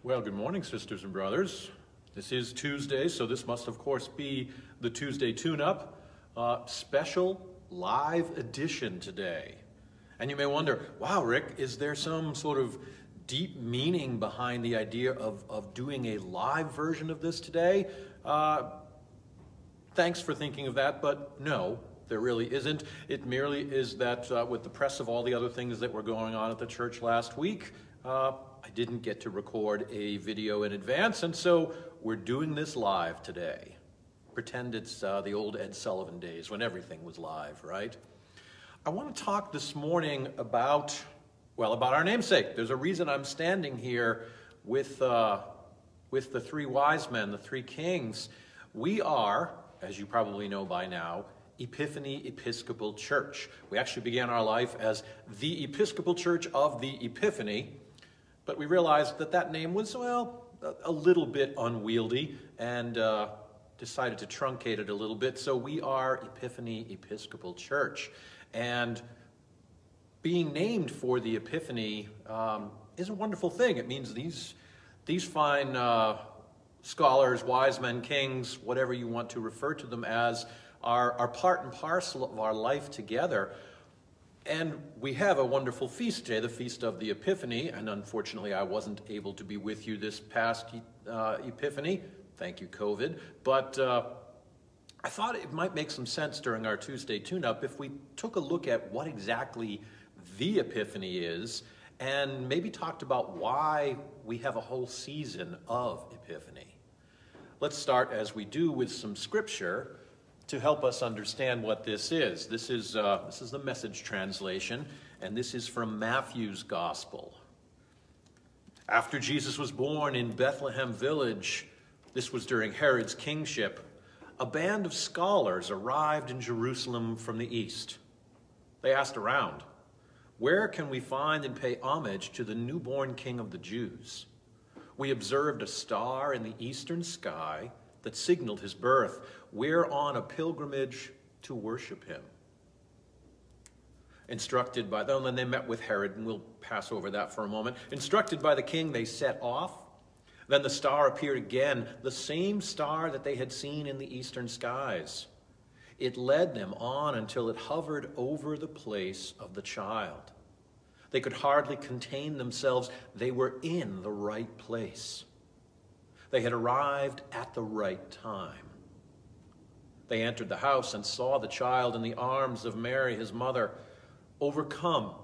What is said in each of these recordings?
Well, good morning, sisters and brothers. This is Tuesday, so this must, of course, be the Tuesday tune-up. Special live edition today. And you may wonder, wow, Rick, is there some sort of deep meaning behind the idea of doing a live version of this today? Thanks for thinking of that, but no, there really isn't. It merely is that with the press of all the other things that were going on at the church last week, I didn't get to record a video in advance, and so we're doing this live today. Pretend it's the old Ed Sullivan days when everything was live, right? I want to talk this morning about our namesake. There's a reason I'm standing here with the three wise men, the three kings. We are, as you probably know by now, Epiphany Episcopal Church. We actually began our life as the Episcopal Church of the Epiphany, but we realized that that name was, well, a little bit unwieldy and decided to truncate it a little bit. So we are Epiphany Episcopal Church. And being named for the Epiphany is a wonderful thing. It means these fine scholars, wise men, kings, whatever you want to refer to them as, are part and parcel of our life together. And we have a wonderful feast today, the Feast of the Epiphany, and unfortunately I wasn't able to be with you this past Epiphany. Thank you, COVID. But I thought it might make some sense during our Tuesday tune-up if we took a look at what exactly the Epiphany is and maybe talked about why we have a whole season of Epiphany. Let's start, as we do, with some scripture to help us understand what this is. This is the Message translation, and this is from Matthew's Gospel. After Jesus was born in Bethlehem village, this was during Herod's kingship, a band of scholars arrived in Jerusalem from the east. They asked around, "Where can we find and pay homage to the newborn King of the Jews? We observed a star in the eastern sky that signaled his birth. We're on a pilgrimage to worship him." Instructed by them, and they met with Herod, and we'll pass over that for a moment. Instructed by the king, they set off. Then the star appeared again, the same star that they had seen in the eastern skies. It led them on until it hovered over the place of the child. They could hardly contain themselves. They were in the right place. They had arrived at the right time. They entered the house and saw the child in the arms of Mary, his mother. Overcome,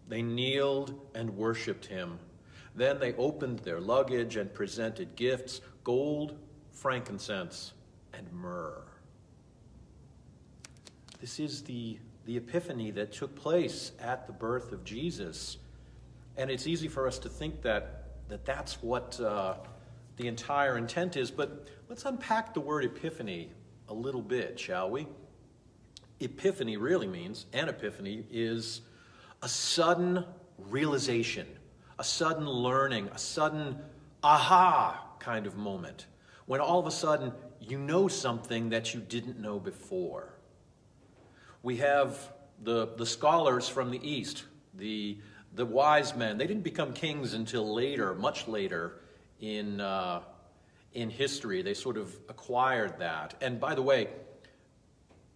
they kneeled and worshipped him. Then they opened their luggage and presented gifts, gold, frankincense, and myrrh. This is the Epiphany that took place at the birth of Jesus. And it's easy for us to think that's what the entire intent is, but let's unpack the word epiphany a little bit, shall we? Epiphany really means, an epiphany is a sudden realization, a sudden learning, a sudden aha kind of moment, when all of a sudden you know something that you didn't know before. We have the scholars from the East, the wise men. They didn't become kings until later, much later in history. They sort of acquired that. And by the way,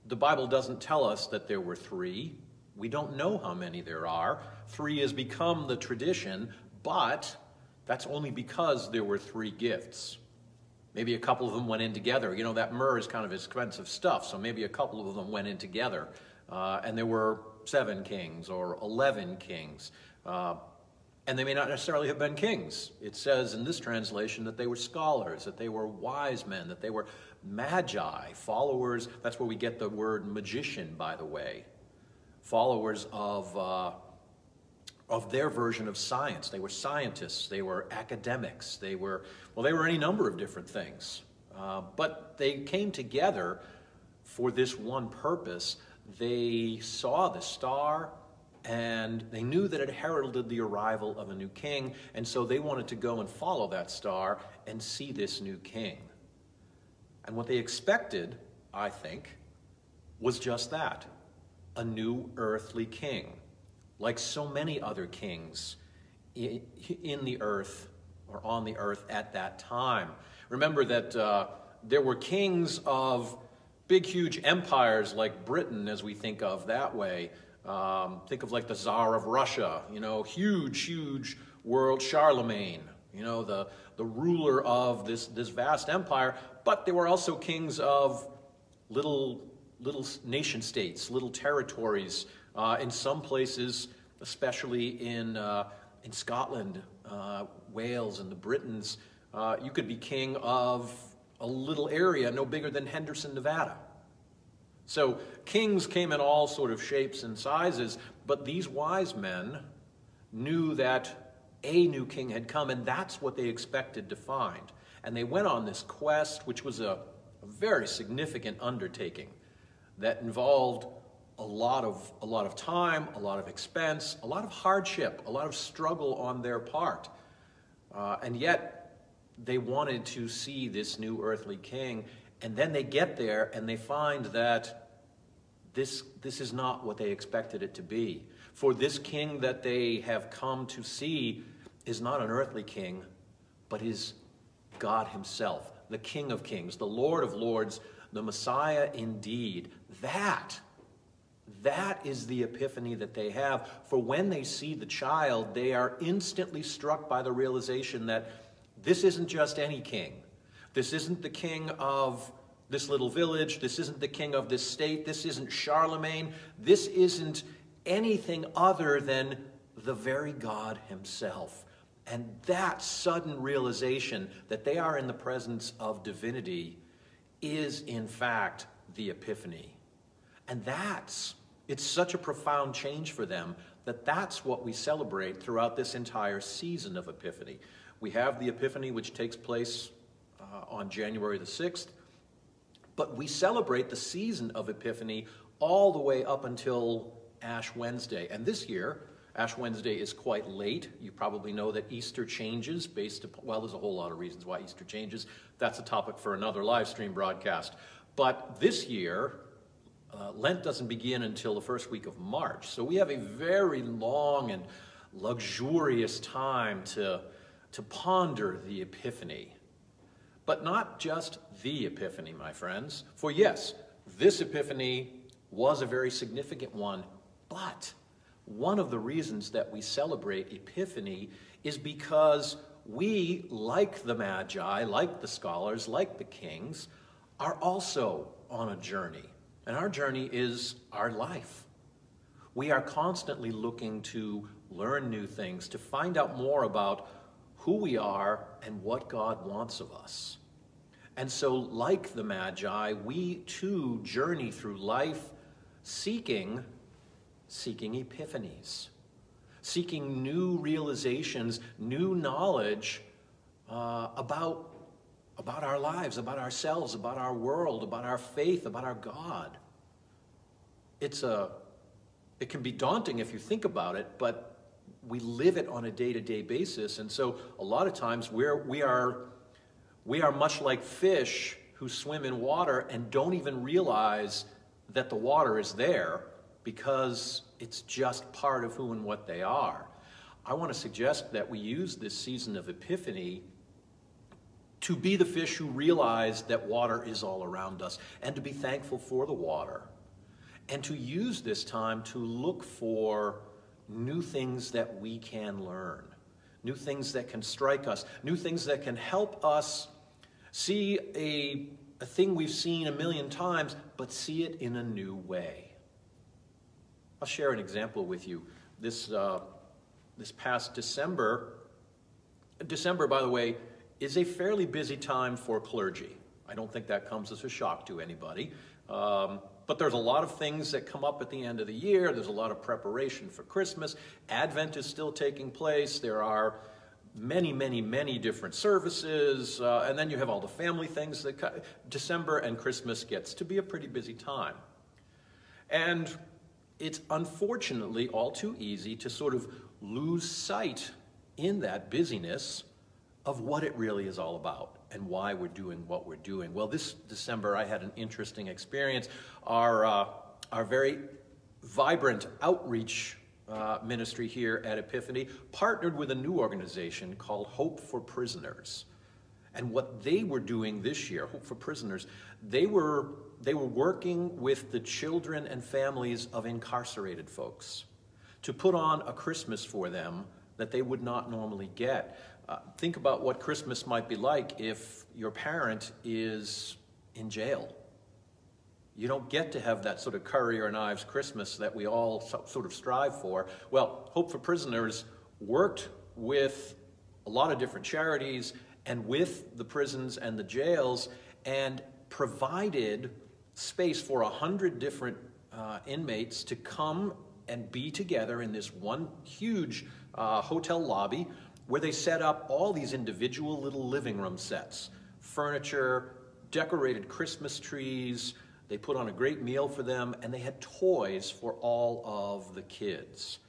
the Bible doesn't tell us that there were three. We don't know how many there are. Three has become the tradition, but that's only because there were three gifts. Maybe a couple of them went in together. You know, that myrrh is kind of expensive stuff, so maybe a couple of them went in together. And there were 7 kings or 11 kings. And they may not necessarily have been kings. It says in this translation that they were scholars, that they were wise men, that they were magi, followers. That's where we get the word magician, by the way. Followers of their version of science. They were scientists, they were academics, they were any number of different things. But they came together for this one purpose. They saw the star, and they knew that it heralded the arrival of a new king, and so they wanted to go and follow that star and see this new king. And what they expected, I think, was just that, a new earthly king. Like so many other kings in the earth or on the earth at that time. Remember that there were kings of big, huge empires like Britain, as we think of that way. Think of like the Tsar of Russia, you know, huge, huge world, Charlemagne, you know, the ruler of this vast empire. But there were also kings of little nation states, little territories. In some places, especially in Scotland, Wales, and the Britons, you could be king of a little area no bigger than Henderson, Nevada. So kings came in all sort of shapes and sizes, but these wise men knew that a new king had come, and that's what they expected to find. And they went on this quest, which was a very significant undertaking that involved a lot of time, a lot of expense, a lot of hardship, a lot of struggle on their part. And yet, they wanted to see this new earthly king, and then they get there and they find that this is not what they expected it to be. For this king that they have come to see is not an earthly king, but is God himself, the King of Kings, the Lord of Lords, the Messiah indeed. That is the epiphany that they have. For when they see the child, they are instantly struck by the realization that this isn't just any king. This isn't the king of this little village. This isn't the king of this state. This isn't Charlemagne. This isn't anything other than the very God himself. And that sudden realization that they are in the presence of divinity is, in fact, the epiphany. And it's such a profound change for them that that's what we celebrate throughout this entire season of Epiphany. We have the Epiphany, which takes place on January the 6th, but we celebrate the season of Epiphany all the way up until Ash Wednesday. And this year, Ash Wednesday is quite late. You probably know that Easter changes based upon, well, there's a whole lot of reasons why Easter changes. That's a topic for another live stream broadcast. But this year, Lent doesn't begin until the first week of March. So we have a very long and luxurious time to ponder the Epiphany. But not just the Epiphany, my friends. For yes, this Epiphany was a very significant one, but one of the reasons that we celebrate Epiphany is because we, like the Magi, like the scholars, like the kings, are also on a journey. And our journey is our life. We are constantly looking to learn new things, to find out more about who we are and what God wants of us. And so, like the Magi, we too journey through life seeking epiphanies, seeking new realizations, new knowledge about our lives, about ourselves, about our world, about our faith, about our God. It can be daunting if you think about it, but we live it on a day-to-day basis. And so a lot of times we are much like fish who swim in water and don't even realize that the water is there because it's just part of who and what they are. I want to suggest that we use this season of Epiphany to be the fish who realize that water is all around us and to be thankful for the water, and to use this time to look for new things that we can learn, new things that can strike us, new things that can help us see a thing we've seen a million times, but see it in a new way. I'll share an example with you. This past December, by the way, is a fairly busy time for clergy. I don't think that comes as a shock to anybody. But there's a lot of things that come up at the end of the year. There's a lot of preparation for Christmas. Advent is still taking place. There are many, many, many different services. And then you have all the family things that December and Christmas gets to be a pretty busy time. And it's unfortunately all too easy to sort of lose sight in that busyness of what it really is all about and why we're doing what we're doing. Well, this December I had an interesting experience. Our very vibrant outreach ministry here at Epiphany, partnered with a new organization called Hope for Prisoners. And what they were doing this year, Hope for Prisoners, they were working with the children and families of incarcerated folks to put on a Christmas for them that they would not normally get. Think about what Christmas might be like if your parent is in jail. You don't get to have that sort of curry or knives Christmas that we all sort of strive for. Well, Hope for Prisoners worked with a lot of different charities and with the prisons and the jails, and provided space for 100 different inmates to come and be together in this one huge hotel lobby where they set up all these individual little living room sets, furniture, decorated Christmas trees. They put on a great meal for them, and they had toys for all of the kids.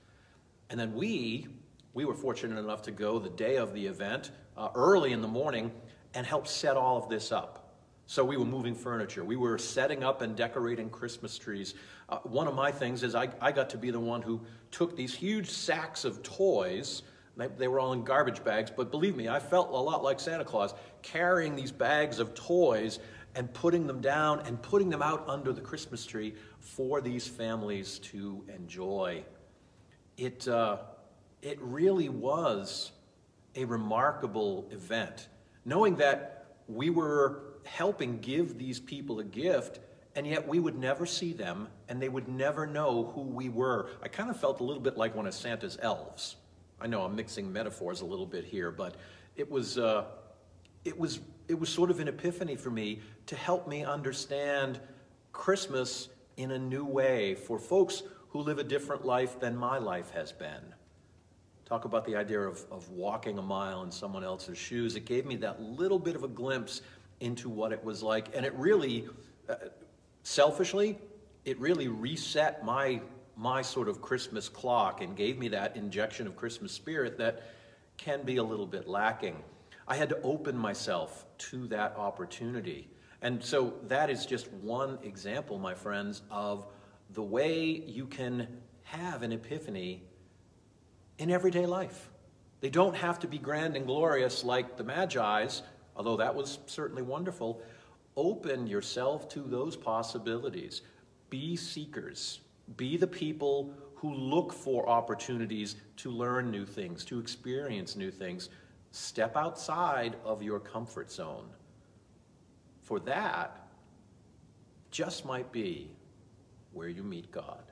And then we were fortunate enough to go the day of the event, early in the morning, and help set all of this up. So we were moving furniture. We were setting up and decorating Christmas trees. One of my things is I got to be the one who took these huge sacks of toys. They were all in garbage bags, but believe me, I felt a lot like Santa Claus, carrying these bags of toys and putting them down and putting them out under the Christmas tree for these families to enjoy. It really was a remarkable event, knowing that we were helping give these people a gift, and yet we would never see them, and they would never know who we were. I kind of felt a little bit like one of Santa's elves. I know I'm mixing metaphors a little bit here, but it was sort of an epiphany for me to help me understand Christmas in a new way for folks who live a different life than my life has been. Talk about the idea of walking a mile in someone else's shoes. It gave me that little bit of a glimpse into what it was like, and it really, selfishly, it really reset my sort of Christmas clock and gave me that injection of Christmas spirit that can be a little bit lacking. I had to open myself to that opportunity. And so that is just one example, my friends, of the way you can have an epiphany in everyday life. They don't have to be grand and glorious like the Magi's, although that was certainly wonderful. Open yourself to those possibilities. Be seekers. Be the people who look for opportunities to learn new things, to experience new things. Step outside of your comfort zone. For that just might be where you meet God.